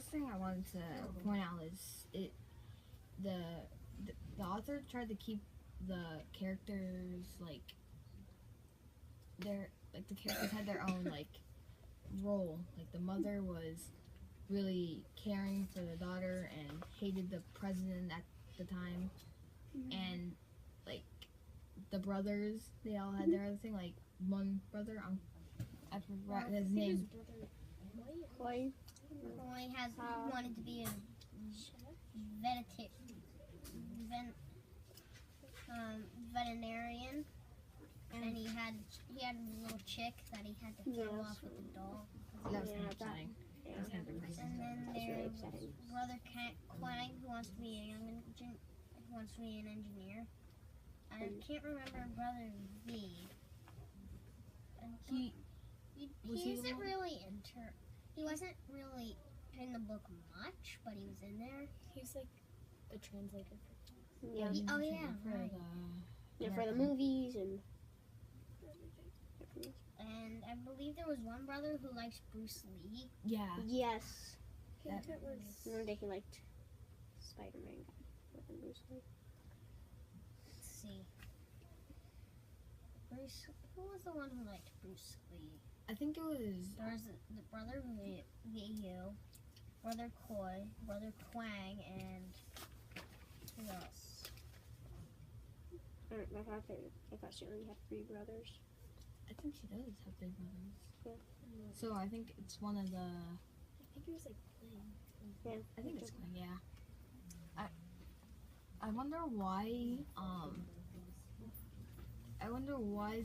first thing I wanted to point out is the author tried to keep the characters the characters had their own role. Like the mother was really caring for the daughter and hated the president at the time, and like the brothers, they all had their other thing. Like one brother, I forgot his name. Coy. Coy wanted to be a veterinarian, and he had a little chick that he had to kill off with the dog. That was kind of exciting. That was kind of depressing. And then there's brother Quang, who wants to be an engineer. I can't remember brother V. He wasn't really in the book much, but he was in there. He was like the translator. Yeah. Right. For the movies and. And I believe there was one brother who likes Bruce Lee. Yeah. Yes. I think it was. I remember he liked Spider-Man more than Bruce Lee. Let's see. Who was the one who liked Bruce Lee? I think it was. There was the brother Vu, brother Coy, brother Quang, and who else? I thought she only had 3 brothers. I think she does have 3 brothers. Yeah. So I think it's one of the. I think it was like Quinn. Yeah. I think it's Quinn. Yeah. I wonder why. I wonder why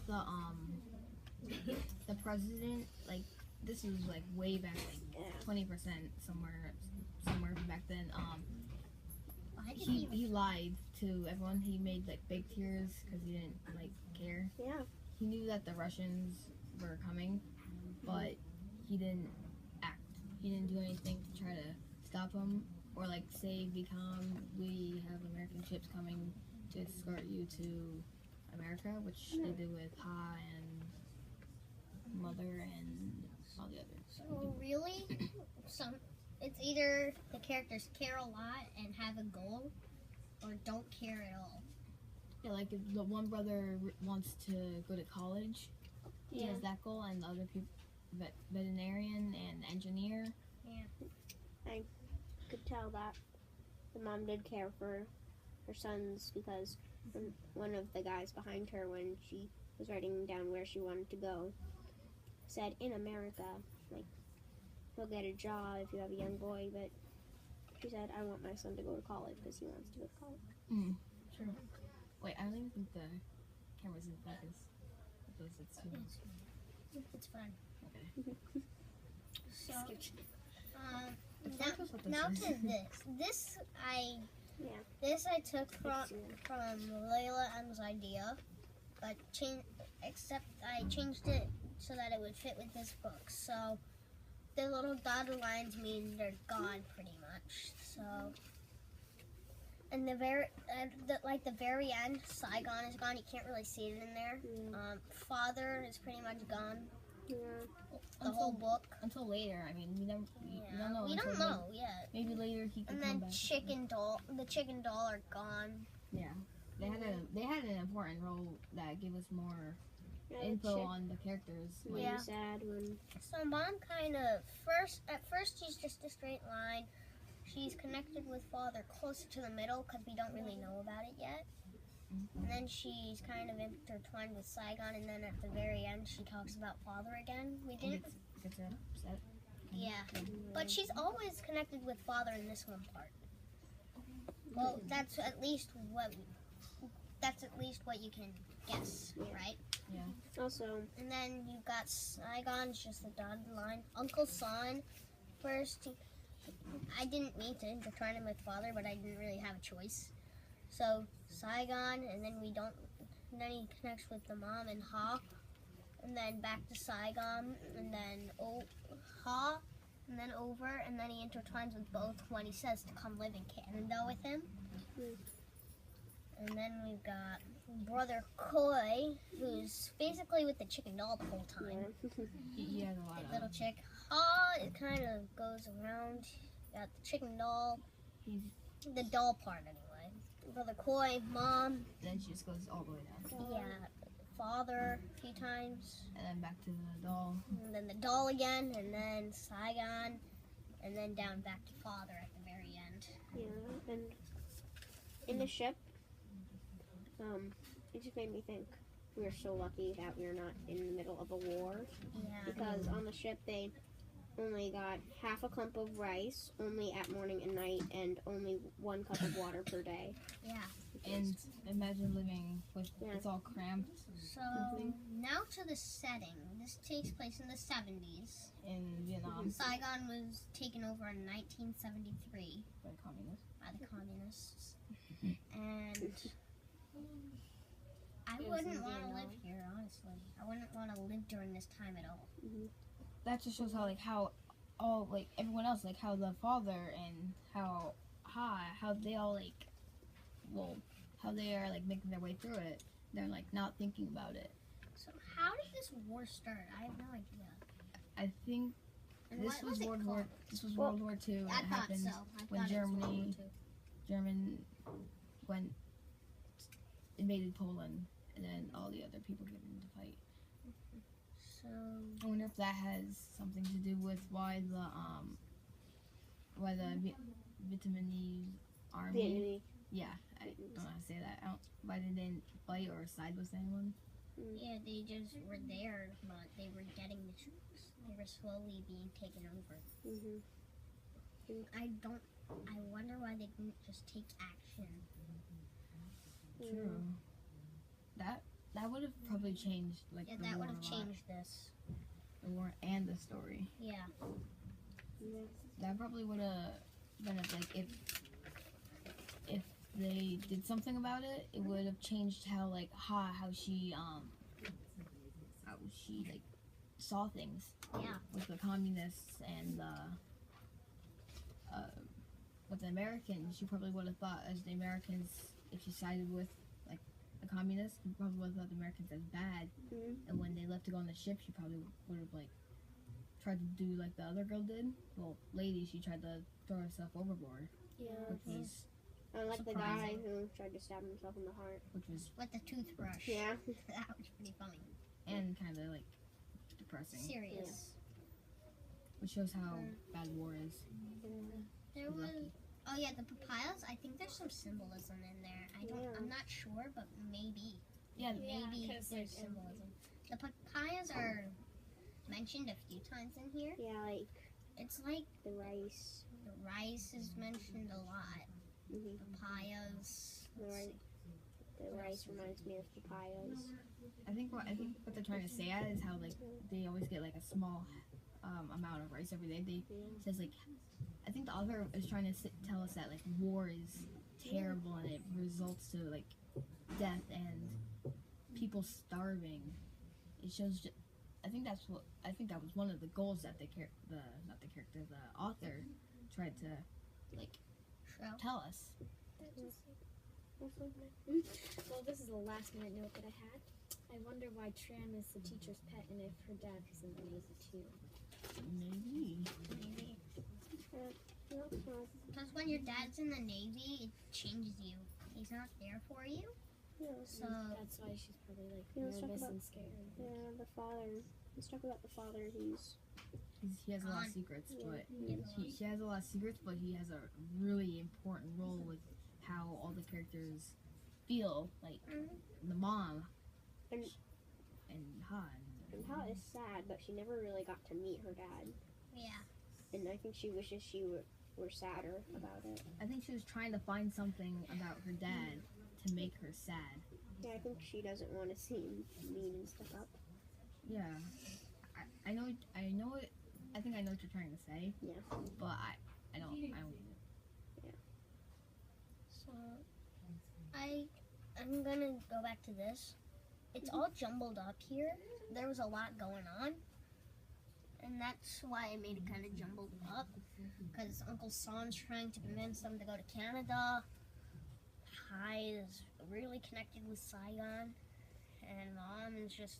the president, like, this was like way back, like 20% somewhere back then. He lied to everyone. He made like fake tears because he didn't care. Yeah. He knew that the Russians were coming, but he didn't act. He didn't do anything to try to stop them or say, "Be calm. We have American ships coming to escort you to America," which they did with Ha and Mother and all the others. So really, it's either the characters care a lot and have a goal, or don't care at all. Yeah, like if the one brother wants to go to college, he has that goal, and the other people, veterinarian and engineer. Yeah. I could tell that the mom did care for her sons because one of the guys behind her, when she was writing down where she wanted to go, said, "In America, he'll get a job if you have a young boy," but she said, "I want my son to go to college because he wants to go to college." Sure. Wait, I don't even think the camera's in focus. Because it's too... It's fun. Okay. So, now to this. This I took from Layla M's idea, but except I changed it so that it would fit with this book. So the little dotted lines mean they're gone pretty much. So, and the very end, Saigon is gone. You can't really see it in there. Father is pretty much gone. Yeah. The whole book. Until later. I mean, we don't know. We don't know yet. Maybe later he could And come then back. the chicken doll are gone. Yeah. They had an important role that gave us more info on the characters. Yeah. Sad when. So Mom at first she's just a straight line. She's connected with Father closer to the middle because we don't really know about it yet. And then she's kind of intertwined with Saigon, and then at the very end she talks about Father again. We didn't. Gets upset. Yeah, but she's always connected with Father in this one part. Well, that's at least what you can guess, right? Yeah. Also, And then you've got Saigon's just a dotted line. Uncle Son, first, I didn't mean to intertwine him with Father, but I didn't really have a choice. So Saigon, and then he connects with the mom and Ha, and then back to Saigon, and then Ha, and then over, and then he intertwines with both when he says to come live in Canada with him. And then we've got Brother Coy, who's basically with the chicken doll the whole time. He has a lot The of... little chick. Ha, it kind of goes around. got the chicken doll, He's the doll part anyway. Brother Koi, mom, then she just goes all the way down, yeah, father a few times, and then back to the doll. and then the doll again, and then Saigon, and then down back to father at the very end. Yeah, and in the ship, it just made me think we are so lucky that we are not in the middle of a war, Yeah. because on the ship they only got half a clump of rice, only at morning and night, and only 1 cup of water per day. Yeah. And imagine living with Yeah. it's all cramped So now to the setting. This takes place in the 70s. in Vietnam Saigon was taken over in 1973 by communists. by the communists. And I It was wouldn't in want to Vietnam. live here, honestly. I wouldn't want to live during this time at all. That just shows how how all everyone else how the father and how they all how they are making their way through it. They're not thinking about it. So how did this war start? I have no idea. I think And this what was it World War. called? This was Well, World War II. And I it thought happened so. I when thought it was World War Germany- II. German when invaded Poland, and then all the other people get into fight. So I wonder if that has something to do with why the Vietnamese army. Vietnamese. Yeah, I don't know how to say that. Why they didn't fight or side with anyone. yeah, they just were there, but they were getting the troops. They were slowly being taken over. I wonder why they didn't just take action. True. That would have probably changed Yeah, the that war would have a lot. changed this. The war and the story. Yeah. That probably would have been if they did something about it. It would have changed how how she saw things Yeah. with the communists and with the Americans. She probably would have thought as the Americans, if she sided with the communists, she probably would have thought the Americans as bad. And when they left to go on the ship, she probably would have tried to do like the other girl did. Well, lady, she tried to throw herself overboard, Yeah. which was Unlike the guy Surprising. who tried to stab himself in the heart. With the toothbrush. Yeah. That was pretty funny. and kind of depressing, Serious. which shows how bad war is. There was. Lucky. Oh yeah, the papayas. I think there's some symbolism in there. I'm not sure, but maybe. Yeah, Maybe 'cause, there's like, symbolism. The papayas are mentioned a few times in here. Yeah, like It's like the rice. the rice is mentioned a lot. Papayas. The let's rice. see. The rice reminds me of papayas. I think what they're trying to say at is how they always get a small amount of rice every day. They says I think the author is trying to tell us that war is terrible and it results to death and people starving. It shows. I think that was one of the goals that the author tried to Shroud. tell us. Well, this is the last minute note that I had. I wonder why Tram is the teacher's pet and if her dad was in the Navy too. Maybe. Maybe. Because when your dad's in the Navy, it changes you. He's not there for you. So That's why she's probably Yeah, let's talk nervous about- and scared. Yeah, the father. Let's talk about the father. He has a lot of Gone. secrets, Yeah. but he has a lot. he has a lot of secrets, but he has a really important role with how all the characters feel, the mom And- and Han. And how is sad, but she never really got to meet her dad. Yeah. And I think she wishes she were sadder about it. I think she was trying to find something about her dad to make her sad. Yeah, I think she doesn't want to seem mean and stuck up. Yeah, I know it. I think I know what you're trying to say. Yeah. But I don't. So I'm gonna go back to this. It's all jumbled up here. There was a lot going on, and that's why I made it kind of jumbled up. Because Uncle Son's trying to convince them to go to Canada. Hai is really connected with Saigon, and Mom is just.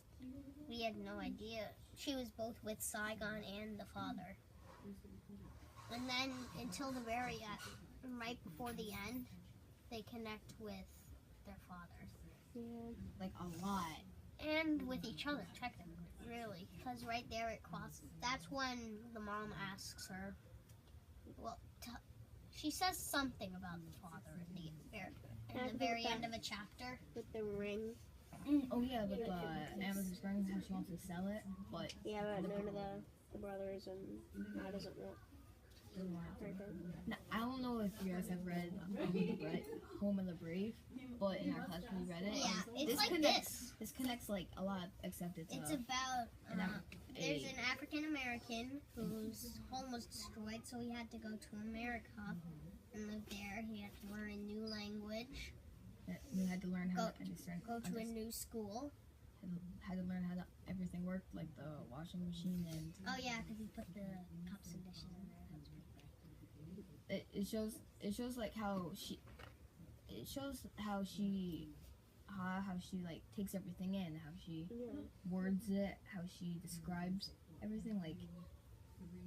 We had no idea. She was both with Saigon and the father. And then until the very right before the end, they connect with their fathers. Yeah. Like a lot. And with each other, technically, really. Because right there it crosses. That's when the mom asks her, well, she says something about the father in the very end of a chapter. With the ring. Oh yeah, with Amazon Springs, how she wants to sell it, but Yeah, but none of the brothers and I doesn't want her to. now, I don't know if you guys have read Home of the Brave, but in our class we read it. Yeah, and it's like connects, this connects like a lot, except it's about an there's an African American whose home was destroyed, so he had to go to America and live there. He had to learn a new language, we had to learn how to go to a new school. had to learn how everything worked, like the washing machine, and Oh yeah, because he put the cups and dishes in there. That's pretty great. it shows like how she how she like takes everything in, how she Yeah. words it, how she describes everything. Like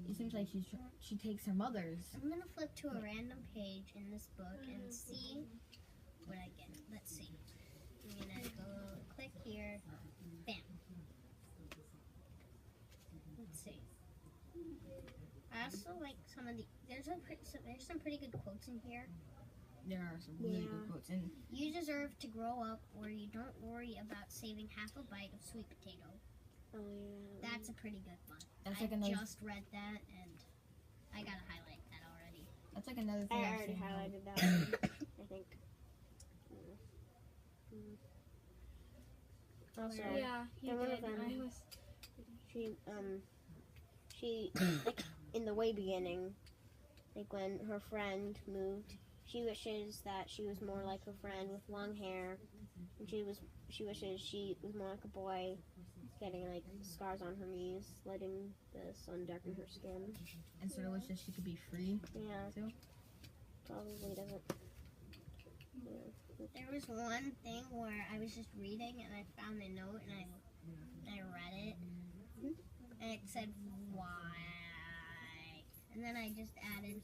it seems like she takes her mother's. I'm gonna flip to a random page in this book and see what I get. Let's see. I'm gonna go click here. Bam. Let's see. I also like some of the. There's some pretty good quotes in here. There are some really Yeah. good quotes, and You deserve to grow up where you don't worry about saving half a bite of sweet potato. Oh yeah. That's a pretty good one. that's I like another. just read that and I gotta highlight that already. That's like another I thing. already seen how- highlighted that one, I think. Also, Yeah, you and one of did. them- I was. she like in the way beginning, like when her friend moved, she wishes that she was more like her friend with long hair, and she wishes she was more like a boy, getting like scars on her knees, letting the sun darken her skin. and sort of wishes she could be free. Yeah, Too? probably doesn't. Yeah. There was one thing where I was just reading and I found a note and I read it and it said why, and then I just added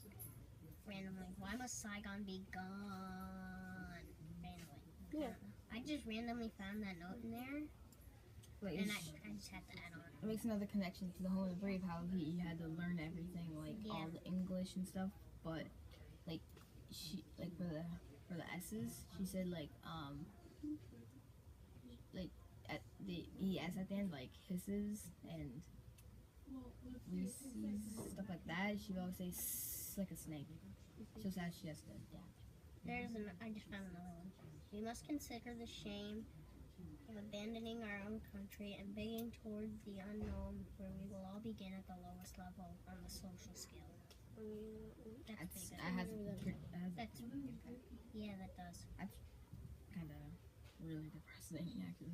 randomly, why must Saigon be gone? Randomly. Yeah. I just randomly found that note in there Like and I just had to add on. it makes another connection to the Home of the Brave, how he had to learn everything, like all Yeah. the English and stuff. But like she like for the S's, she said like at the ES at the end, like hisses and reeses, stuff like that. She would always say like a snake. So sad she has to I just found another one. We must consider the shame of abandoning our own country and begging toward the unknown, where we will all begin at the lowest level on the social scale. That's pretty good. That's pretty good. Yeah, that does. kind of really depressing, actually.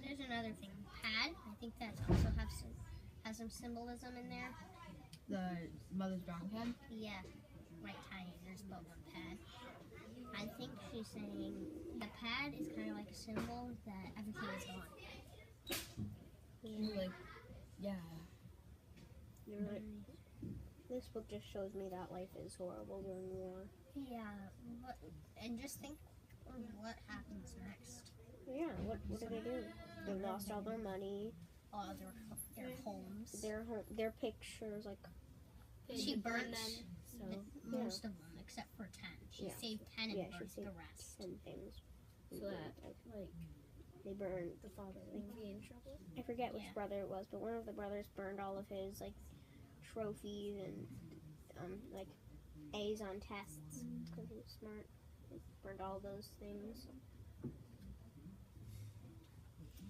There's another thing. Pad. I think that also has some symbolism in there. The mother's brown pad. Yeah, right tiny. There's but one pad. I think she's saying the pad is kind of like a symbol that everything is gone. Like, yeah. You're right. This book just shows me that life is horrible during war. Yeah, and just think of what happens next. Yeah, what do they do? They lost all their money, All their homes. their pictures, like She burnt them. so. most of them except for 10. She Yeah. saved 10 and Yeah, she burnt saved the rest. and things. So that, like, They burned. the father would be in trouble. I forget which Yeah. brother it was, but one of the brothers burned all of his like trophies and like A's on tests because he was smart. He burned all those things.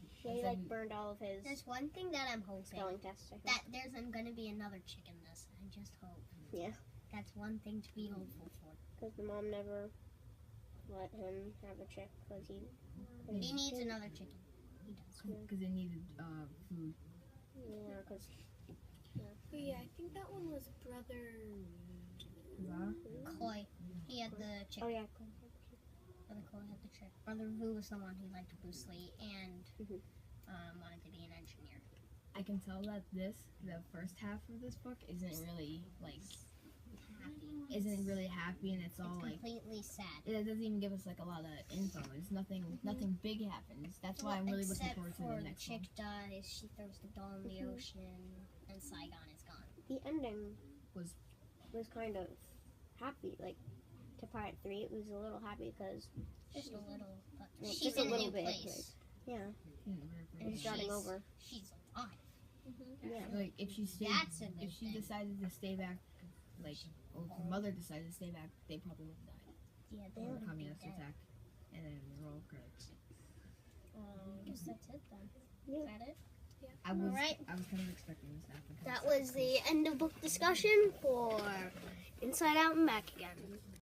He like burned all of his There's one thing that I'm hoping. spelling tests. I think. That there's going to be another chick in this. I just hope. Yeah. That's one thing to be hopeful for. Because the mom never let him have a chick because he He needs another chicken. He does. Because they needed food. Yeah, because Oh, yeah, I think that one was brother. Koi. He had the chick. oh yeah, Brother Koi had the chick. Brother Vu was the one who liked Bruce Lee and Mhm. wanted to be an engineer. I can tell that the first half of this book isn't really happy, and it's all like completely sad. it doesn't even give us like a lot of info. It's nothing big happens. That's why I'm really looking forward to the next chick one. dies, she throws the doll in the ocean, and Saigon is gone. The ending Was- kind of happy. Like to part 3, it was a little happy because Just a little, but Yeah, she's just a in a little new bit, place. yeah, And it's starting she's- over. She's alive. Yeah, Like if she stayed, That's a good if she thing. decided to stay back, like or if her mother decided to stay back, they probably would have died. Yeah, Or they're a communist attack, and then roll credits. I guess that's it then. Yeah. Is that it? I was Alright. I was kind of expecting this to happen. That was the end of book discussion for Inside Out and Back Again.